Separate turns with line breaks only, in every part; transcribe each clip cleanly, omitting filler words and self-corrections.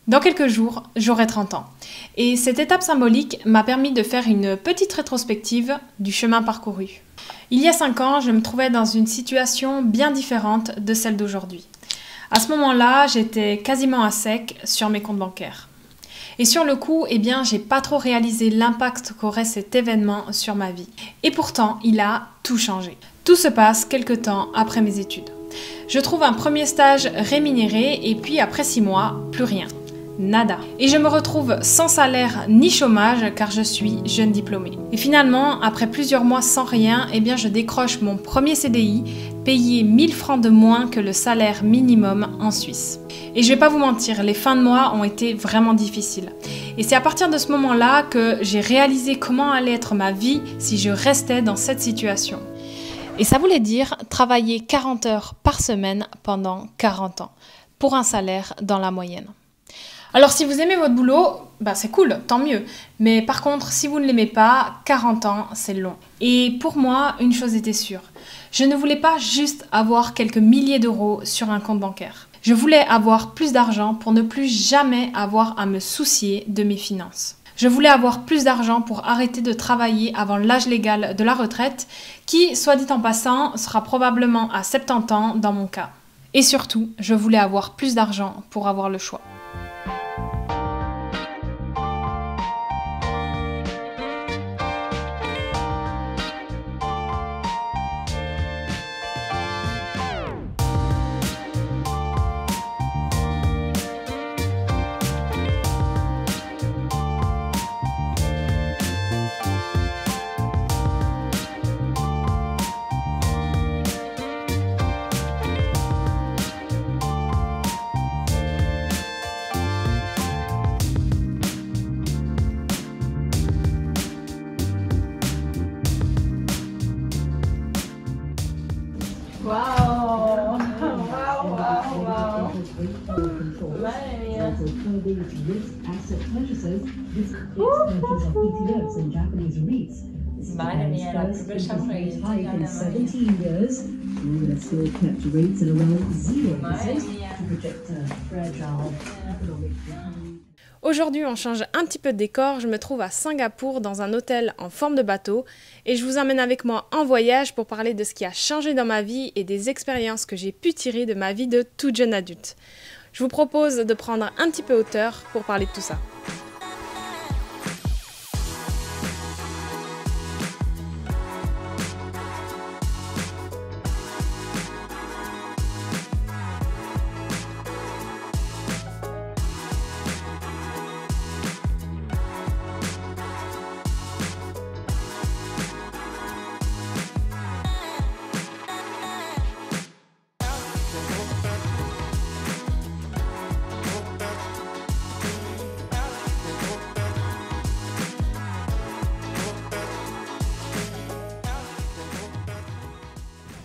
Dans quelques jours, j'aurai 30 ans. Et cette étape symbolique m'a permis de faire une petite rétrospective du chemin parcouru. Il y a 5 ans, je me trouvais dans une situation bien différente de celle d'aujourd'hui. À ce moment-là, j'étais quasiment à sec sur mes comptes bancaires. Et sur le coup, j'ai pas trop réalisé l'impact qu'aurait cet événement sur ma vie. Et pourtant, il a tout changé. Tout se passe quelque temps après mes études. Je trouve un premier stage rémunéré et puis après 6 mois, plus rien. Nada. Et je me retrouve sans salaire ni chômage car je suis jeune diplômée. Et finalement, après plusieurs mois sans rien, je décroche mon premier CDI, payé 1000 francs de moins que le salaire minimum en Suisse. Et je vais pas vous mentir, les fins de mois ont été vraiment difficiles. Et c'est à partir de ce moment-là que j'ai réalisé comment allait être ma vie si je restais dans cette situation. Et ça voulait dire travailler 40 heures par semaine pendant 40 ans, pour un salaire dans la moyenne. Alors si vous aimez votre boulot, c'est cool, tant mieux. Mais par contre, si vous ne l'aimez pas, 40 ans, c'est long. Et pour moi, une chose était sûre. Je ne voulais pas juste avoir quelques milliers d'euros sur un compte bancaire. Je voulais avoir plus d'argent pour ne plus jamais avoir à me soucier de mes finances. Je voulais avoir plus d'argent pour arrêter de travailler avant l'âge légal de la retraite, qui, soit dit en passant, sera probablement à 70 ans dans mon cas. Et surtout, je voulais avoir plus d'argent pour avoir le choix.
Wow!
Aujourd'hui, on change un petit peu de décor. Je me trouve à Singapour dans un hôtel en forme de bateau et je vous emmène avec moi en voyage pour parler de ce qui a changé dans ma vie et des expériences que j'ai pu tirer de ma vie de toute jeune adulte. Je vous propose de prendre un petit peu hauteur pour parler de tout ça.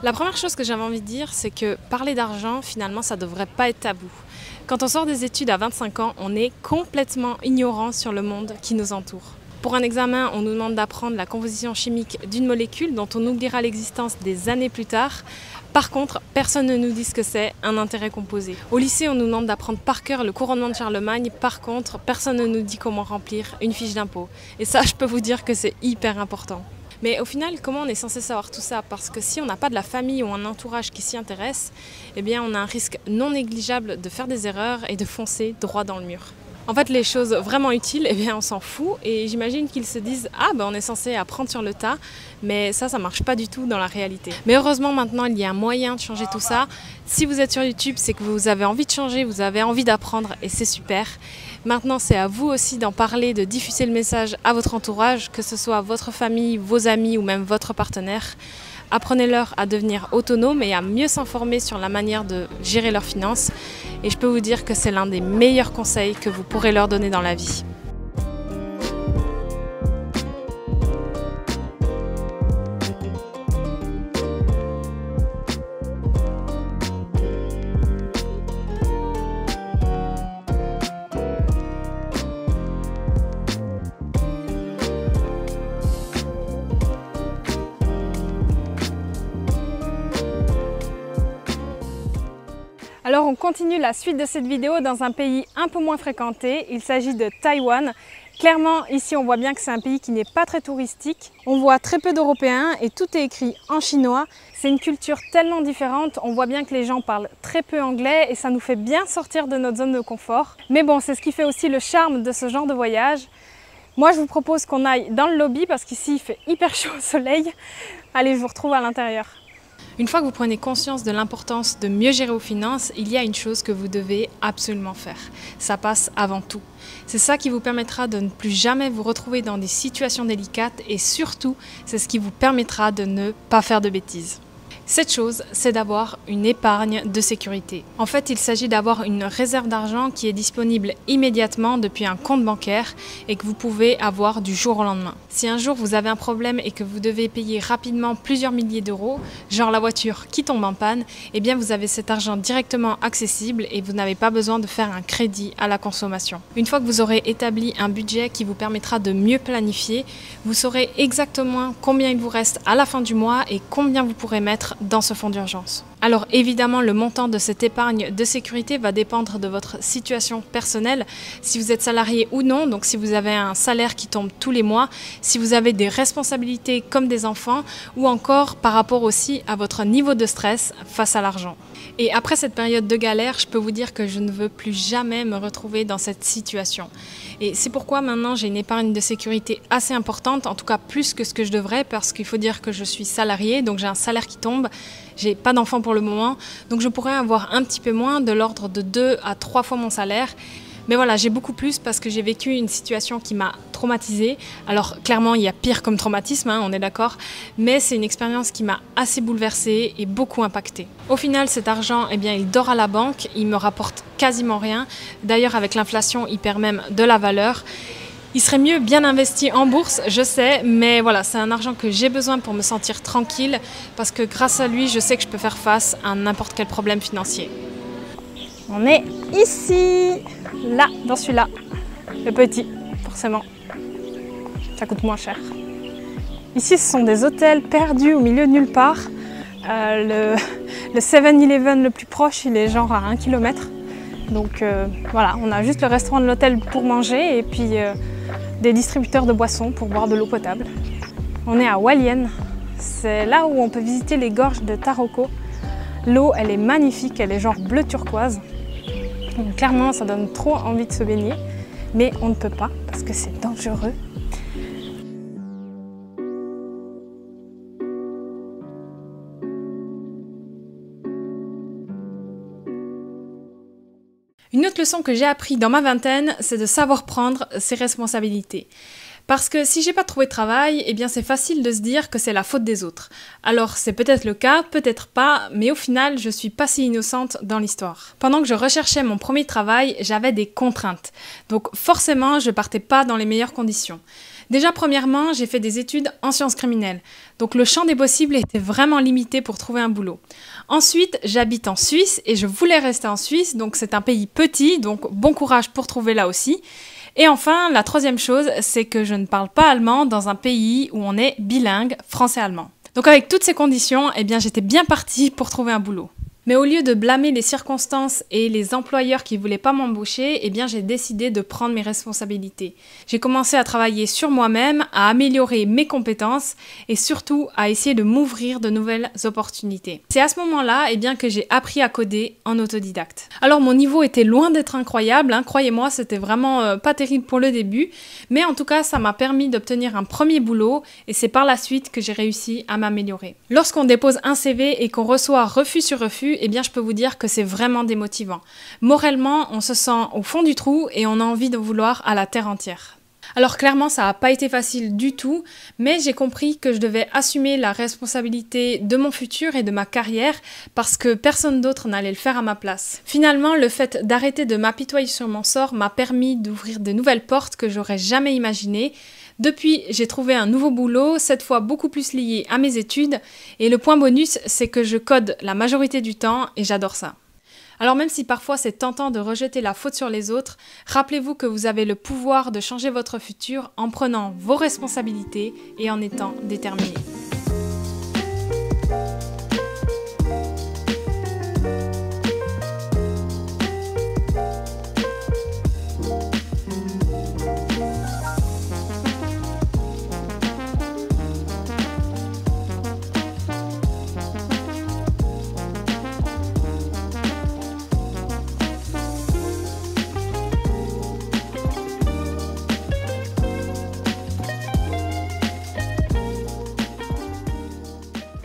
La première chose que j'avais envie de dire, c'est que parler d'argent, finalement, ça ne devrait pas être tabou. Quand on sort des études à 25 ans, on est complètement ignorant sur le monde qui nous entoure. Pour un examen, on nous demande d'apprendre la composition chimique d'une molécule dont on oubliera l'existence des années plus tard. Par contre, personne ne nous dit ce que c'est un intérêt composé. Au lycée, on nous demande d'apprendre par cœur le couronnement de Charlemagne. Par contre, personne ne nous dit comment remplir une fiche d'impôt. Et ça, je peux vous dire que c'est hyper important. Mais au final, comment on est censé savoir tout ça? Parce que si on n'a pas de la famille ou un entourage qui s'y intéresse, on a un risque non négligeable de faire des erreurs et de foncer droit dans le mur. En fait, les choses vraiment utiles, on s'en fout et j'imagine qu'ils se disent « Ah, on est censé apprendre sur le tas », mais ça marche pas du tout dans la réalité. Mais heureusement, maintenant, il y a un moyen de changer tout ça. Si vous êtes sur YouTube, c'est que vous avez envie de changer, vous avez envie d'apprendre et c'est super. Maintenant, c'est à vous aussi d'en parler, de diffuser le message à votre entourage, que ce soit votre famille, vos amis ou même votre partenaire. Apprenez-leur à devenir autonomes et à mieux s'informer sur la manière de gérer leurs finances. Et je peux vous dire que c'est l'un des meilleurs conseils que vous pourrez leur donner dans la vie. Alors on
continue la suite de cette vidéo dans un pays un peu moins fréquenté. Il s'agit de Taïwan. Clairement, ici, on voit bien que c'est un pays qui n'est pas très touristique. On voit très peu d'Européens et tout est écrit en chinois. C'est une culture tellement différente. On voit bien que les gens parlent très peu anglais et ça nous fait bien sortir de notre zone de confort. Mais bon, c'est ce qui fait aussi le charme de ce genre de voyage. Moi, je vous propose qu'on aille dans le lobby parce qu'ici, il fait hyper chaud au soleil. Allez, je vous retrouve à l'intérieur.
Une fois que vous prenez conscience de l'importance de mieux gérer vos finances, il y a une chose que vous devez absolument faire. Ça passe avant tout. C'est ça qui vous permettra de ne plus jamais vous retrouver dans des situations délicates et surtout, c'est ce qui vous permettra de ne pas faire de bêtises. Cette chose, c'est d'avoir une épargne de sécurité. En fait, il s'agit d'avoir une réserve d'argent qui est disponible immédiatement depuis un compte bancaire et que vous pouvez avoir du jour au lendemain. Si un jour vous avez un problème et que vous devez payer rapidement plusieurs milliers d'euros, genre la voiture qui tombe en panne, eh bien vous avez cet argent directement accessible et vous n'avez pas besoin de faire un crédit à la consommation. Une fois que vous aurez établi un budget qui vous permettra de mieux planifier, vous saurez exactement combien il vous reste à la fin du mois et combien vous pourrez mettre dans ce fonds d'urgence. Alors évidemment, le montant de cette épargne de sécurité va dépendre de votre situation personnelle, si vous êtes salarié ou non, donc si vous avez un salaire qui tombe tous les mois, si vous avez des responsabilités comme des enfants, ou encore par rapport aussi à votre niveau de stress face à l'argent. Et après cette période de galère, je peux vous dire que je ne veux plus jamais me retrouver dans cette situation. Et c'est pourquoi maintenant j'ai une épargne de sécurité assez importante, en tout cas plus que ce que je devrais, parce qu'il faut dire que je suis salariée, donc j'ai un salaire qui tombe, j'ai pas d'enfant pour le moment, donc je pourrais avoir un petit peu moins, de l'ordre de 2 à 3 fois mon salaire. Mais voilà, j'ai beaucoup plus parce que j'ai vécu une situation qui m'a traumatisée. Alors clairement, il y a pire comme traumatisme, hein, on est d'accord, mais c'est une expérience qui m'a assez bouleversée et beaucoup impactée. Au final, cet argent, eh bien, il dort à la banque, il me rapporte quasiment rien. D'ailleurs, avec l'inflation, il perd même de la valeur. Il serait mieux bien investi en bourse, je sais, mais voilà, c'est un argent que j'ai besoin pour me sentir tranquille parce que grâce à lui, je sais que je peux faire face à n'importe quel problème financier.
On est ici, là, dans celui-là, le petit, forcément. Ça coûte moins cher. Ici, ce sont des hôtels perdus au milieu de nulle part. Le 7-Eleven le plus proche, il est genre à 1 km. Donc voilà, on a juste le restaurant de l'hôtel pour manger et puis des distributeurs de boissons pour boire de l'eau potable. On est à Hualien, c'est là où on peut visiter les gorges de Taroko. L'eau, elle est magnifique, elle est genre bleu turquoise. Donc, clairement, ça donne trop envie de se baigner, mais on ne peut pas parce que c'est dangereux.
Une autre leçon que j'ai appris dans ma vingtaine, c'est de savoir prendre ses responsabilités. Parce que si j'ai pas trouvé de travail, eh bien c'est facile de se dire que c'est la faute des autres. Alors c'est peut-être le cas, peut-être pas, mais au final je suis pas si innocente dans l'histoire. Pendant que je recherchais mon premier travail, j'avais des contraintes. Donc forcément je partais pas dans les meilleures conditions. Déjà premièrement, j'ai fait des études en sciences criminelles. Donc le champ des possibles était vraiment limité pour trouver un boulot. Ensuite, j'habite en Suisse et je voulais rester en Suisse, donc c'est un pays petit, donc bon courage pour trouver là aussi. Et enfin, la troisième chose, c'est que je ne parle pas allemand dans un pays où on est bilingue français-allemand. Donc avec toutes ces conditions, eh bien j'étais bien partie pour trouver un boulot. Mais au lieu de blâmer les circonstances et les employeurs qui ne voulaient pas m'embaucher, eh bien j'ai décidé de prendre mes responsabilités. J'ai commencé à travailler sur moi-même, à améliorer mes compétences et surtout à essayer de m'ouvrir de nouvelles opportunités. C'est à ce moment-là eh bien, que j'ai appris à coder en autodidacte. Alors mon niveau était loin d'être incroyable, hein, croyez-moi, c'était vraiment pas terrible pour le début, mais en tout cas ça m'a permis d'obtenir un premier boulot et c'est par la suite que j'ai réussi à m'améliorer. Lorsqu'on dépose un CV et qu'on reçoit refus sur refus, eh bien je peux vous dire que c'est vraiment démotivant. Moralement, on se sent au fond du trou et on a envie de vouloir à la terre entière. Alors clairement, ça n'a pas été facile du tout, mais j'ai compris que je devais assumer la responsabilité de mon futur et de ma carrière parce que personne d'autre n'allait le faire à ma place. Finalement, le fait d'arrêter de m'apitoyer sur mon sort m'a permis d'ouvrir de nouvelles portes que j'aurais jamais imaginées. Depuis, j'ai trouvé un nouveau boulot, cette fois beaucoup plus lié à mes études, et le point bonus, c'est que je code la majorité du temps et j'adore ça. Alors même si parfois c'est tentant de rejeter la faute sur les autres, rappelez-vous que vous avez le pouvoir de changer votre futur en prenant vos responsabilités et en étant déterminé.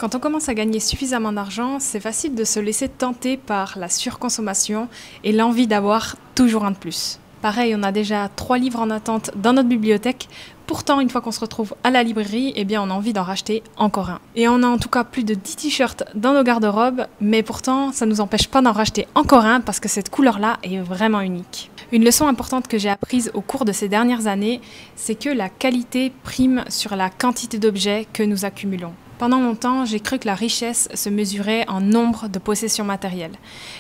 Quand on commence à gagner suffisamment d'argent, c'est facile de se laisser tenter par la surconsommation et l'envie d'avoir toujours un de plus. Pareil, on a déjà 3 livres en attente dans notre bibliothèque. Pourtant, une fois qu'on se retrouve à la librairie, eh bien, on a envie d'en racheter encore un. Et on a en tout cas plus de 10 t-shirts dans nos garde-robes, mais pourtant, ça ne nous empêche pas d'en racheter encore un parce que cette couleur-là est vraiment unique. Une leçon importante que j'ai apprise au cours de ces dernières années, c'est que la qualité prime sur la quantité d'objets que nous accumulons. Pendant longtemps, j'ai cru que la richesse se mesurait en nombre de possessions matérielles.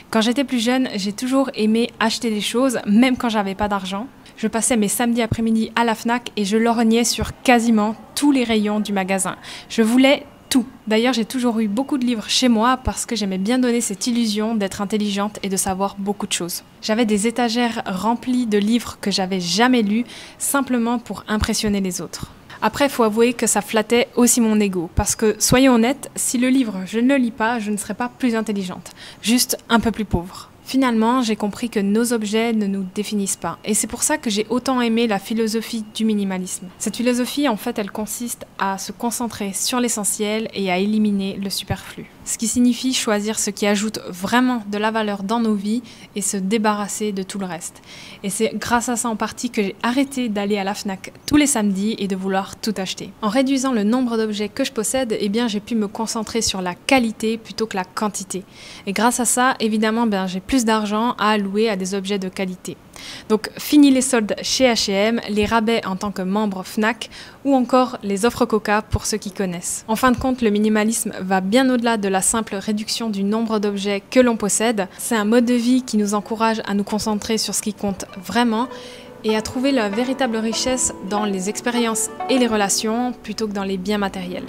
Quand j'étais plus jeune, j'ai toujours aimé acheter des choses, même quand j'avais pas d'argent. Je passais mes samedis après-midi à la Fnac et je lorgnais sur quasiment tous les rayons du magasin. Je voulais tout. D'ailleurs, j'ai toujours eu beaucoup de livres chez moi parce que j'aimais bien donner cette illusion d'être intelligente et de savoir beaucoup de choses. J'avais des étagères remplies de livres que j'avais jamais lus, simplement pour impressionner les autres. Après, il faut avouer que ça flattait aussi mon ego, parce que, soyons honnêtes, si le livre je ne le lis pas, je ne serais pas plus intelligente, juste un peu plus pauvre. Finalement, j'ai compris que nos objets ne nous définissent pas, et c'est pour ça que j'ai autant aimé la philosophie du minimalisme. Cette philosophie, en fait, elle consiste à se concentrer sur l'essentiel et à éliminer le superflu. Ce qui signifie choisir ce qui ajoute vraiment de la valeur dans nos vies et se débarrasser de tout le reste. Et c'est grâce à ça en partie que j'ai arrêté d'aller à la Fnac tous les samedis et de vouloir tout acheter. En réduisant le nombre d'objets que je possède, eh bien, j'ai pu me concentrer sur la qualité plutôt que la quantité. Et grâce à ça, évidemment, j'ai plus d'argent à allouer à des objets de qualité. Donc fini les soldes chez H&M, les rabais en tant que membre Fnac ou encore les offres Coca pour ceux qui connaissent. En fin de compte, le minimalisme va bien au-delà de la simple réduction du nombre d'objets que l'on possède. C'est un mode de vie qui nous encourage à nous concentrer sur ce qui compte vraiment et à trouver la véritable richesse dans les expériences et les relations plutôt que dans les biens matériels.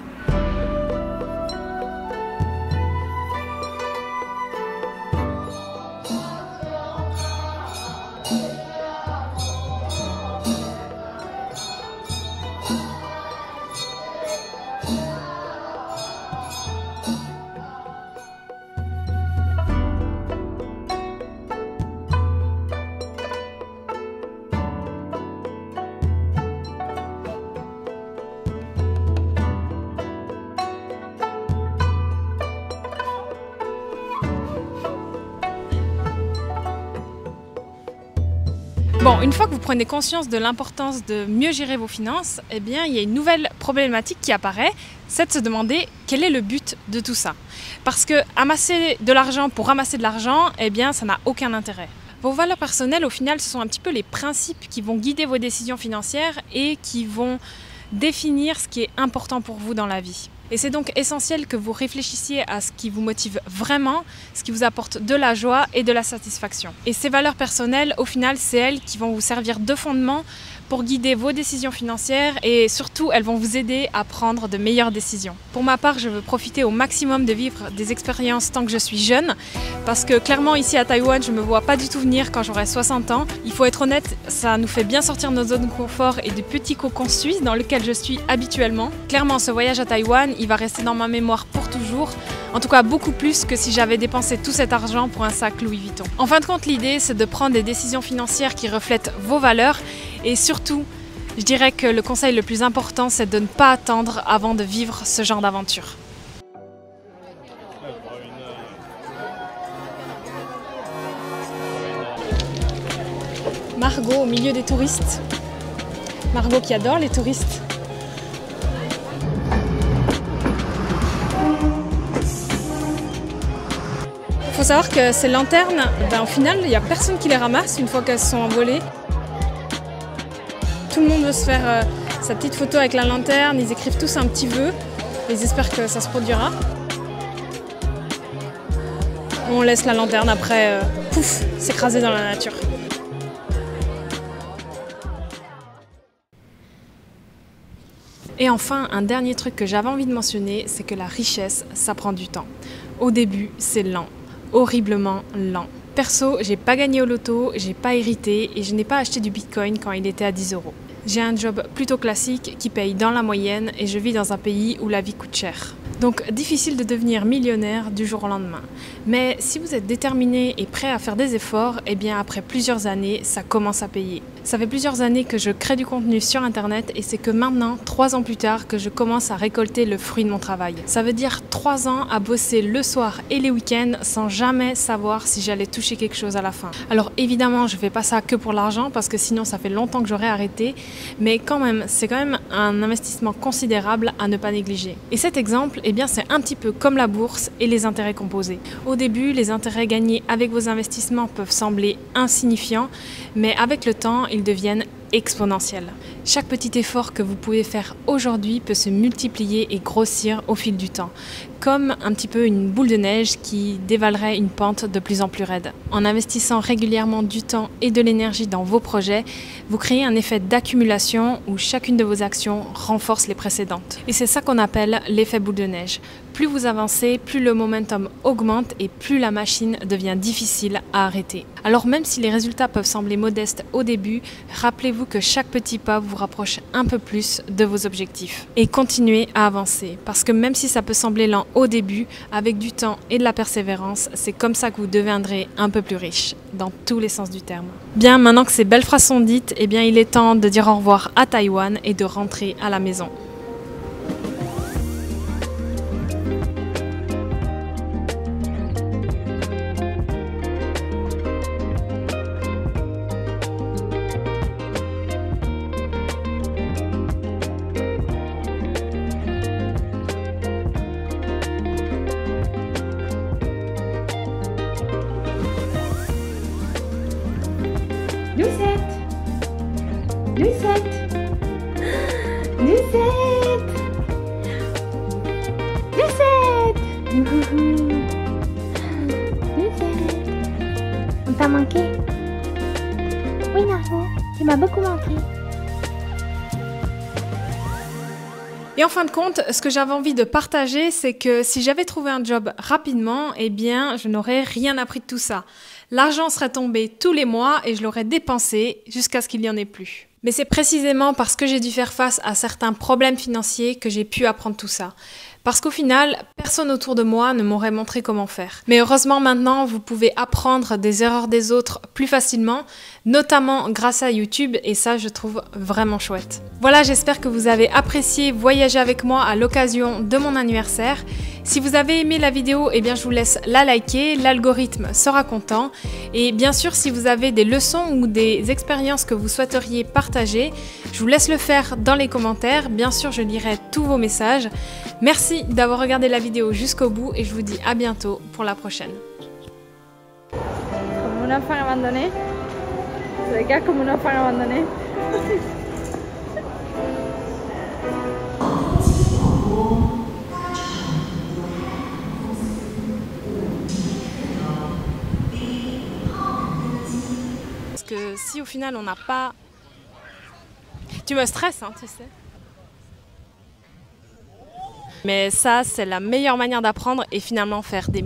Bon, une fois que vous prenez conscience de l'importance de mieux gérer vos finances, eh bien, il y a une nouvelle problématique qui apparaît, c'est de se demander quel est le but de tout ça. Parce que amasser de l'argent pour ramasser de l'argent, eh bien, ça n'a aucun intérêt. Vos valeurs personnelles, au final, ce sont un petit peu les principes qui vont guider vos décisions financières et qui vont définir ce qui est important pour vous dans la vie. Et c'est donc essentiel que vous réfléchissiez à ce qui vous motive vraiment, ce qui vous apporte de la joie et de la satisfaction. Et ces valeurs personnelles, au final, c'est elles qui vont vous servir de fondement pour guider vos décisions financières et surtout, elles vont vous aider à prendre de meilleures décisions. Pour ma part, je veux profiter au maximum de vivre des expériences tant que je suis jeune parce que clairement, ici à Taïwan, je ne me vois pas du tout venir quand j'aurai 60 ans. Il faut être honnête, ça nous fait bien sortir de nos zones de confort et des petits cocons suisses dans lesquels je suis habituellement. Clairement, ce voyage à Taïwan, il va rester dans ma mémoire pour toujours. En tout cas, beaucoup plus que si j'avais dépensé tout cet argent pour un sac Louis Vuitton. En fin de compte, l'idée, c'est de prendre des décisions financières qui reflètent vos valeurs et surtout, je dirais que le conseil le plus important, c'est de ne pas attendre avant de vivre ce genre d'aventure. Margot au milieu des touristes. Margot qui adore les touristes. Il faut savoir que ces lanternes, au final, il n'y a personne qui les ramasse une fois qu'elles sont envolées. Tout le monde veut se faire sa petite photo avec la lanterne, ils écrivent tous un petit vœu, ils espèrent que ça se produira. On laisse la lanterne après, pouf, s'écraser dans la nature. Et enfin, un dernier truc que j'avais envie de mentionner, c'est que la richesse, ça prend du temps. Au début, c'est lent, horriblement lent. Perso, j'ai pas gagné au loto, j'ai pas hérité et je n'ai pas acheté du bitcoin quand il était à 10 €. J'ai un job plutôt classique qui paye dans la moyenne et je vis dans un pays où la vie coûte cher. Donc difficile de devenir millionnaire du jour au lendemain. Mais si vous êtes déterminé et prêt à faire des efforts, eh bien après plusieurs années, ça commence à payer. Ça fait plusieurs années que je crée du contenu sur internet et c'est que maintenant, 3 ans plus tard, que je commence à récolter le fruit de mon travail. Ça veut dire 3 ans à bosser le soir et les week-ends sans jamais savoir si j'allais toucher quelque chose à la fin. Alors évidemment, je fais pas ça que pour l'argent parce que sinon ça fait longtemps que j'aurais arrêté, mais quand même, c'est quand même un investissement considérable à ne pas négliger. Et cet exemple, eh bien, c'est un petit peu comme la bourse et les intérêts composés. Au début, les intérêts gagnés avec vos investissements peuvent sembler insignifiants, mais avec le temps, ils deviennent exponentiels. Chaque petit effort que vous pouvez faire aujourd'hui peut se multiplier et grossir au fil du temps, comme un petit peu une boule de neige qui dévalerait une pente de plus en plus raide. En investissant régulièrement du temps et de l'énergie dans vos projets, vous créez un effet d'accumulation où chacune de vos actions renforce les précédentes. Et c'est ça qu'on appelle l'effet boule de neige. Plus vous avancez, plus le momentum augmente et plus la machine devient difficile à arrêter. Alors même si les résultats peuvent sembler modestes au début, rappelez-vous que chaque petit pas vous rapproche un peu plus de vos objectifs. Et continuez à avancer, parce que même si ça peut sembler lent au début, avec du temps et de la persévérance, c'est comme ça que vous deviendrez un peu plus riche, dans tous les sens du terme. Bien, maintenant que ces belles phrases sont dites, eh bien il est temps de dire au revoir à Taïwan et de rentrer à la maison.
Lucette! Lucette! Lucette! Lucette! Lucette! On t'a manqué? Oui, Margot, tu m'as beaucoup manqué.
Et en fin de compte, ce que j'avais envie de partager, c'est que si j'avais trouvé un job rapidement, eh bien, je n'aurais rien appris de tout ça. L'argent serait tombé tous les mois et je l'aurais dépensé jusqu'à ce qu'il n'y en ait plus. Mais c'est précisément parce que j'ai dû faire face à certains problèmes financiers que j'ai pu apprendre tout ça. Parce qu'au final, personne autour de moi ne m'aurait montré comment faire. Mais heureusement maintenant, vous pouvez apprendre des erreurs des autres plus facilement, notamment grâce à YouTube, et ça je trouve vraiment chouette. Voilà, j'espère que vous avez apprécié voyager avec moi à l'occasion de mon anniversaire. Si vous avez aimé la vidéo, eh bien je vous laisse la liker, l'algorithme sera content. Et bien sûr, si vous avez des leçons ou des expériences que vous souhaiteriez partager, je vous laisse le faire dans les commentaires. Bien sûr, je lirai tous vos messages. Merci d'avoir regardé la vidéo jusqu'au bout et je vous dis à bientôt pour la prochaine.
Comme un enfant abandonné. Je regarde comme un enfant abandonné.
Parce que si au final on n'a pas... Tu me stresses, hein, tu sais. Mais ça, c'est la meilleure manière d'apprendre et finalement faire des